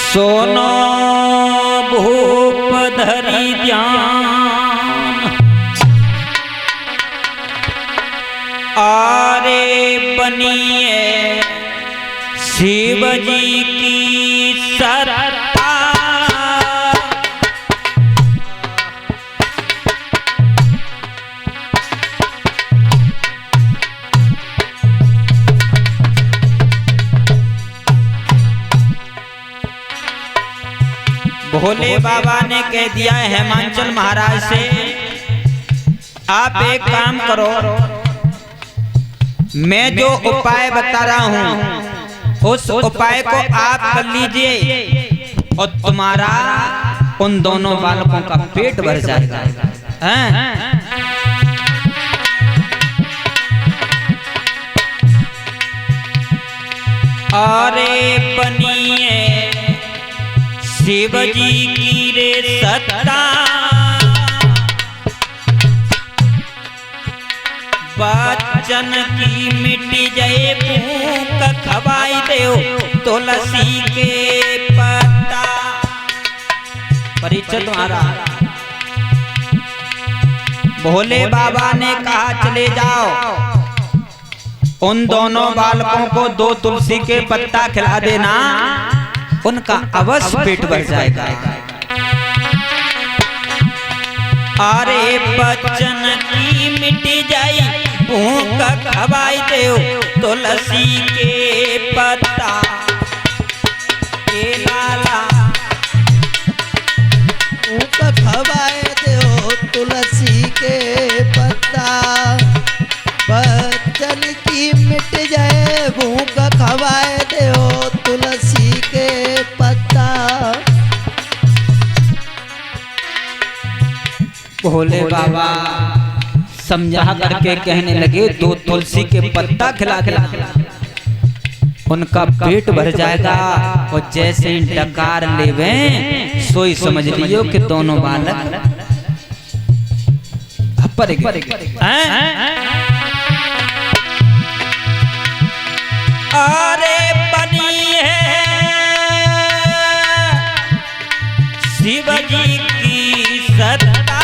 सोनो भूप धरी ध्यान, आरे बनिए शिव जी की सरता। भोले बाबा ने कह दिया है हेमांचल महाराज से, आप एक काम करो, मैं जो उपाय बता रहा हूं उस उपाय को आप कर लीजिए और तुम्हारा उन दोनों बालकों का पेट भर जाएगा। अरे बनिए शिव जी की रे सत्ता, बच्चन की मिट्टी जाए भूख खवाई देओ तुलसी के पत्ता। परिचय तुम्हारा। भोले बाबा ने कहा चले जाओ, उन दोनों बालकों को 2 तुलसी के पत्ता खिला देना, उनका अवश्य पेट भर जाएगा। अरे बच्चन की मिट्टी जाई भूख खवाई देओ तुलसी के पत्ता। ए लाला भूख खवाए देओ तुलसी के पत्ता, बच्चन की मिट जाए भूख खवाए देओ तुलसी के पत्ता। भोले बाबा समझा करके कहने लगे 2 तुलसी के पत्ता खिला खिला उनका पेट भर जाएगा। और जैसे ही डकार लेवे सोई समझ लियो कि दोनों बालक पर अरे बनी है शिव जी की सत्ता,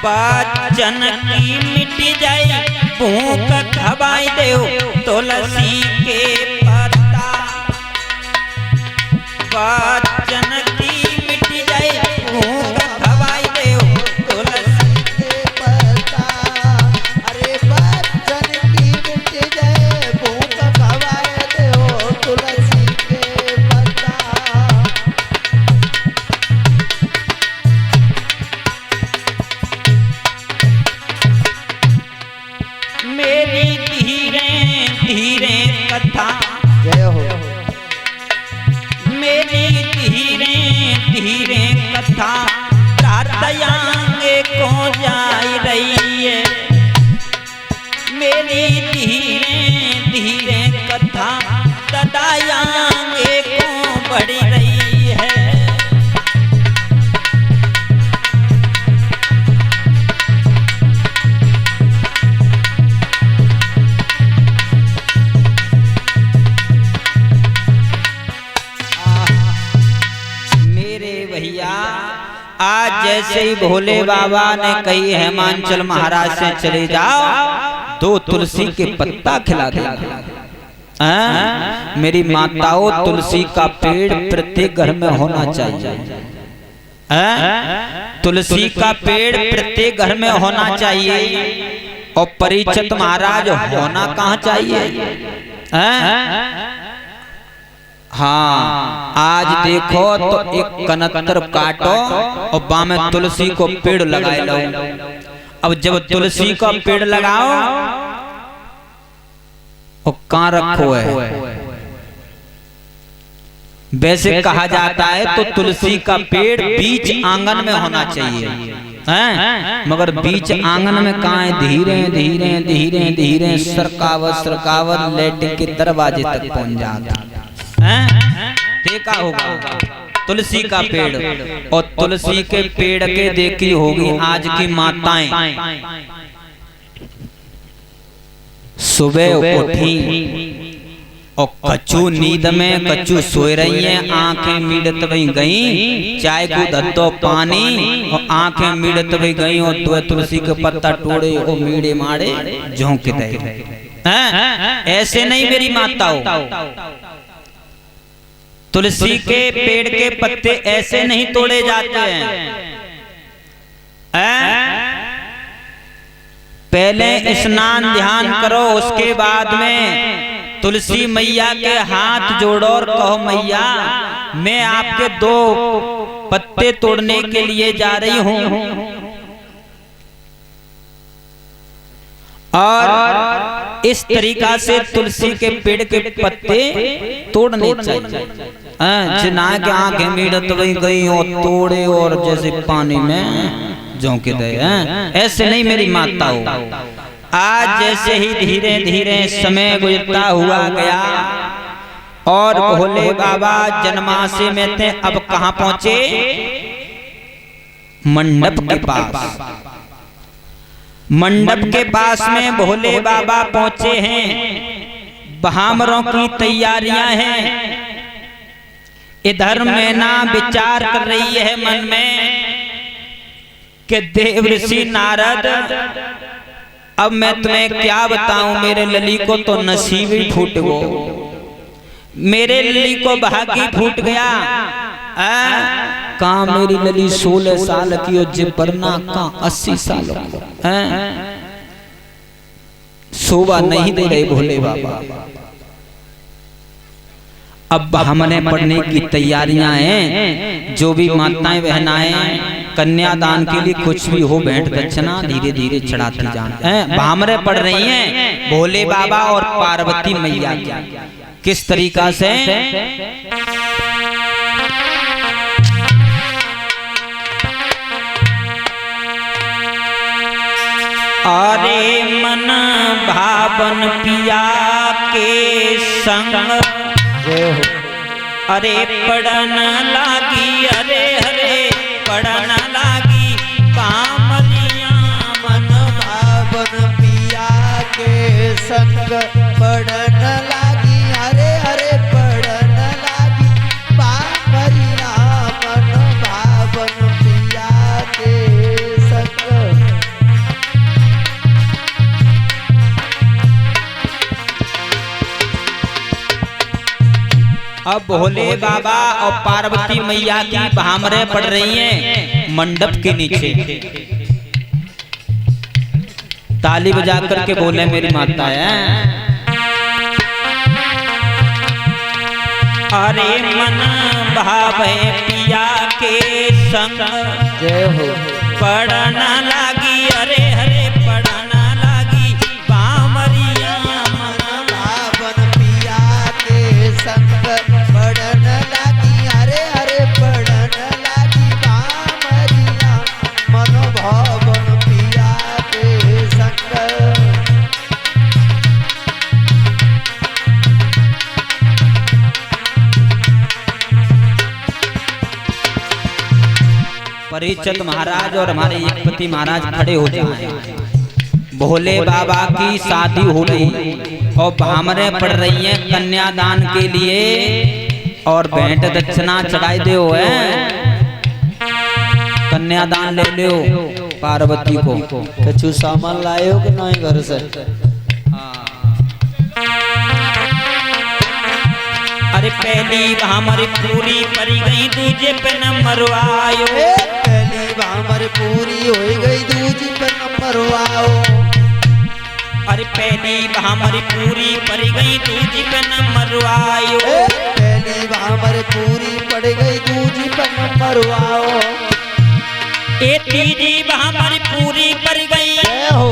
बच्चन की मिट्टी जाए भूख खवाई देओ तुलसी के पत्ता। बच्चन की मिट्टी जाए भूख खवाई देओ तुलसी के पत्ता। अरे बच्चन की मिट जाए भूख खवाए देओ तुलसी के पत्ता। मेरी धीरे धीरे कथा, जय हो। मेरी धीरे धीरे कथा रातयांगे को जाई रही है। मेरी धीरे धीरे कथा तदायांगे को बढ़ी रही है। आज जैसे ही भोले बाबा ने कही हेमांचल महाराज से चले जाओ 2 तुलसी के पत्ता खिला दे। मेरी माताओं, तुलसी का पेड़ प्रत्येक घर में होना चाहिए। तुलसी का पेड़ प्रत्येक घर में होना चाहिए। और परिचित महाराज होना कहाँ चाहिए? हाँ, आज देखो तो एक कनत्तर काटो और बामे तुलसी को पेड़ लगाए लो। अब जब तुलसी का पेड़ लगाओ और कहाँ रखो है? वैसे कहा जाता है तो तुलसी का पेड़ बीच आंगन में होना चाहिए, मगर बीच आंगन में कहाँ है? धीरे धीरे धीरे धीरे सरकावत सरकावत लेट के दरवाजे तक पहुंच जाता। देखा होगा तुलसी का पेड़। और तुलसी के पेड़ के देखी होगी आज की माताएं, सुबह उठी और कच्चू नींद में कच्चू सोए रही है, आंखें मीड़त वही गई, चाय को धत्तो पानी और आंखें मीड़त वही गई और दो तुलसी के पत्ता टोड़े और मीड़े मारे झोंक दे। ऐसे नहीं मेरी माताओं, तुलसी के पेड़ के पत्ते ऐसे नहीं तोड़े जाते हैं। पहले स्नान ध्यान करो, उसके बाद में तुलसी मैया के हाथ जोड़ो और कहो मैया मैं आपके 2 पत्ते तोड़ने के लिए जा रही हूं, और इस तरीका से तुलसी के पेड़ के पत्ते तोड़ने चाहिए। जिना के आंखें मीड़त वही गई और तोड़े और जैसे पानी में झोंके दे। ऐसे नहीं मेरी माताओं। आज जैसे ही धीरे धीरे समय गुजरता हुआ गया और भोले बाबा जन्माष्टमी में थे, अब कहां पहुंचे? मंडप के पास। मंडप के पास में भोले बाबा पहुंचे हैं। भामरों की तैयारियां हैं। इधर मैना विचार कर रही है मन में कि देव ऋषि नारद, अब मैं तुम्हें क्या बताऊं, मेरे लली को तो नसीब ही फूट गो, मेरे लली को भागी फूट गया। कहाँ मेरी लली 16 साल की और जिपरना कहाँ 80 साल शोभा नहीं दे रहे भोले बाबा। अब हमने पढ़ने की तैयारियां हैं। जो भी माताएं बहनाएं कन्यादान के लिए कुछ भी हो भेंट दक्षिणा धीरे धीरे चढ़ाती जाएं। भामरे पढ़ रही हैं भोले बाबा और पार्वती मैया की। किस तरीका से? अरे मन भावन पिया के संग, अरे पढ़न लागी, अरे हरे पढ़न लागी पामरिया। मन भावन पिया के संग पढ़न लागी, अरे हरे पढ़न लागी पामरिया। मन भावन पिया के संग। अब भोले बाबा और पार्वती मैया की भामरे पड़ रही हैं मंडप के नीचे। ताली बजा करके बोले मेरी माता है, अरे मन भावे पिया के संग, जय हो। पढ़ना लागी, अरे हरे पढ़ना लागी पामरिया। मन भावन पिया के संग पढ़न लागी, अरे हरे पढ़न लागी पामरिया। मन भावन पिया के संग। परिचित महाराज और हमारे एकपति महाराज खड़े हो जाएं। भोले बाबा की शादी हो रही और भामरे पड़ रही हैं कन्यादान के लिए और भेंट दक्षिणा चढ़ाई दे हो कन्यादान ले लो पार्वती को। कछु सामान लाए हो कि नहीं घर से? अरे पहली भामर पूरी परी गई, दूजे पे नंबर आयो। पहली भामर पूरी हो गई, दूजी पे नंबर आओ। अरे पहली भामर पूरी परी गई, दूजी पे नंबर आयो। पहली भामर पूरी पड़ गई, दूजी पे नंबर आओ। ए तीजी भामर पूरी पड़ गई, हो